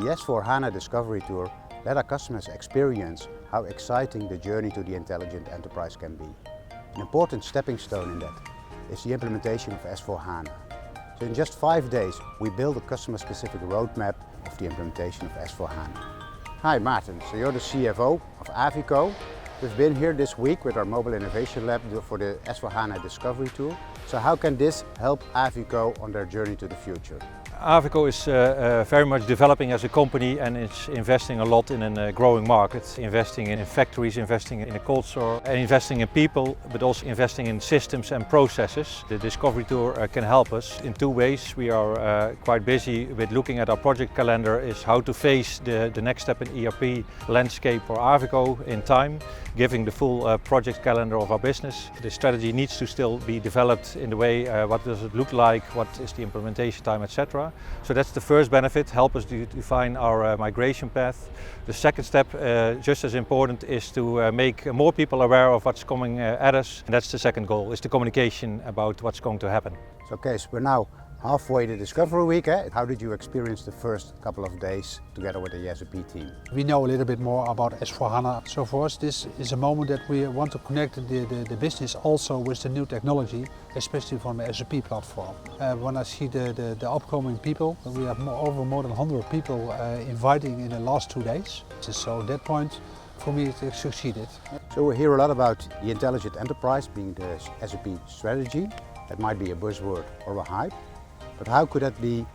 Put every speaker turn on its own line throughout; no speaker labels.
The S4HANA Discovery Tour let our customers experience how exciting the journey to the intelligent enterprise can be. An important stepping stone in that is the implementation of S4HANA. So in just 5 days, we built a customer-specific roadmap of the implementation of S4HANA. Hi Maarten, so you're the CFO of Aviko. We've been here this week with our Mobile Innovation Lab for the S4HANA Discovery Tour. So how can this help Aviko on their journey to the future?
Aviko is very much developing as a company and is investing a lot in a growing market, investing in factories, investing in a culture, and investing in people, but also investing in systems and processes. The Discovery Tour can help us in 2 ways. We are quite busy with looking at our project calendar, is how to face the next step in ERP landscape for Aviko in time, giving the full project calendar of our business. The strategy needs to still be developed in the way, what does it look like, what is the implementation time, etc. So that's the first benefit, help us to define our migration path. The second step, just as important, is to make more people aware of what's coming at us. And that's the second goal, is the communication about what's going to happen.
So, okay, so we're now halfway the Discovery Week. How did you experience the first couple of days together with the SAP team?
We know a little bit more about S4HANA. So for us this is a moment that we want to connect the business also with the new technology, especially from the SAP platform. When I see the upcoming people, we have more than 100 people inviting in the last 2 days. So at that point, for me, it succeeded.
So we hear a lot about the intelligent enterprise being the SAP strategy. That might be a buzzword or a hype. But how could that be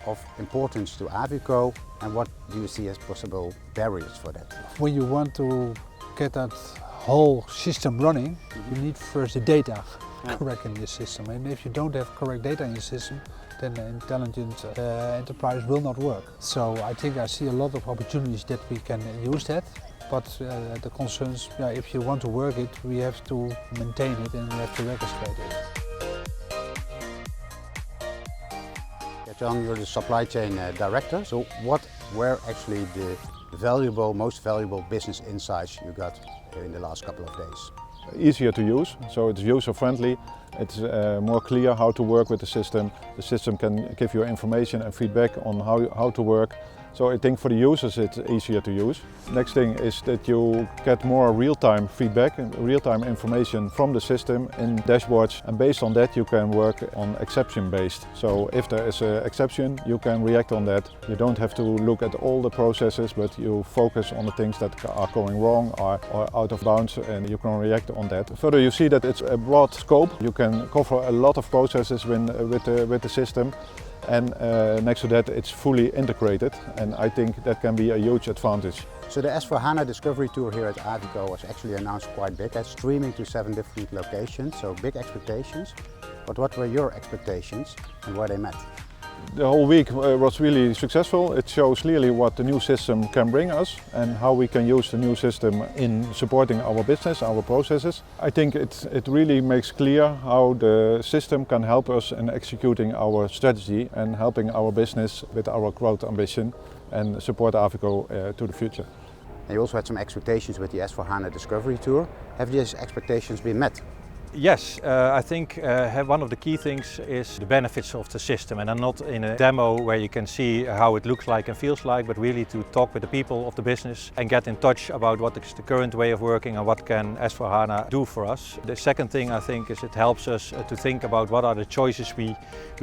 of importance to Aviko, and what do you see as possible barriers for that?
When you want to get that whole system running, you need first the data correct in your system. And if you don't have correct data in your system, then the intelligent enterprise will not work. So I think I see a lot of opportunities that we can use that. But the concerns, if you want to work it, we have to maintain it and we have to register it.
John, you're the supply chain director. So what were actually the most valuable business insights you got in the last couple of days?
Easier to use, so it's user-friendly. It's more clear how to work with the system. The system can give you information and feedback on how to work. So I think for the users it's easier to use. Next thing is that you get more real-time feedback and real-time information from the system in dashboards, and based on that you can work on exception-based. So if there is an exception, you can react on that. You don't have to look at all the processes, but you focus on the things that are going wrong or out of bounds, and you can react on that. Further, you see that it's a broad scope. You can cover a lot of processes with the system. And next to that, it's fully integrated, and I think that can be a huge advantage.
So the S4HANA Discovery Tour here at Aviko was actually announced quite big, streaming to 7 different locations, so big expectations. But what were your expectations and were they met?
The whole week was really successful. It shows clearly what the new system can bring us and how we can use the new system in supporting our business, our processes. I think it really makes clear how the system can help us in executing our strategy and helping our business with our growth ambition and support Aviko to the future.
And you also had some expectations with the S4HANA Discovery Tour. Have these expectations been met?
Yes, I think one of the key things is the benefits of the system, and I'm not in a demo where you can see how it looks like and feels like, but really to talk with the people of the business and get in touch about what is the current way of working and what can S4HANA do for us. The second thing I think is it helps us to think about what are the choices we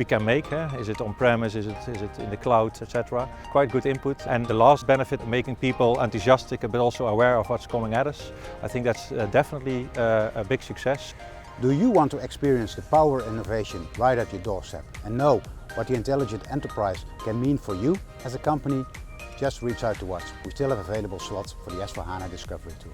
can make. Is it on-premise, is it in the cloud, etc. Quite good input. And the last benefit, making people enthusiastic but also aware of what's coming at us. I think that's definitely a big success.
Do you want to experience the power of innovation right at your doorstep and know what the intelligent enterprise can mean for you as a company? Just reach out to us. We still have available slots for the S4HANA Discovery Tour.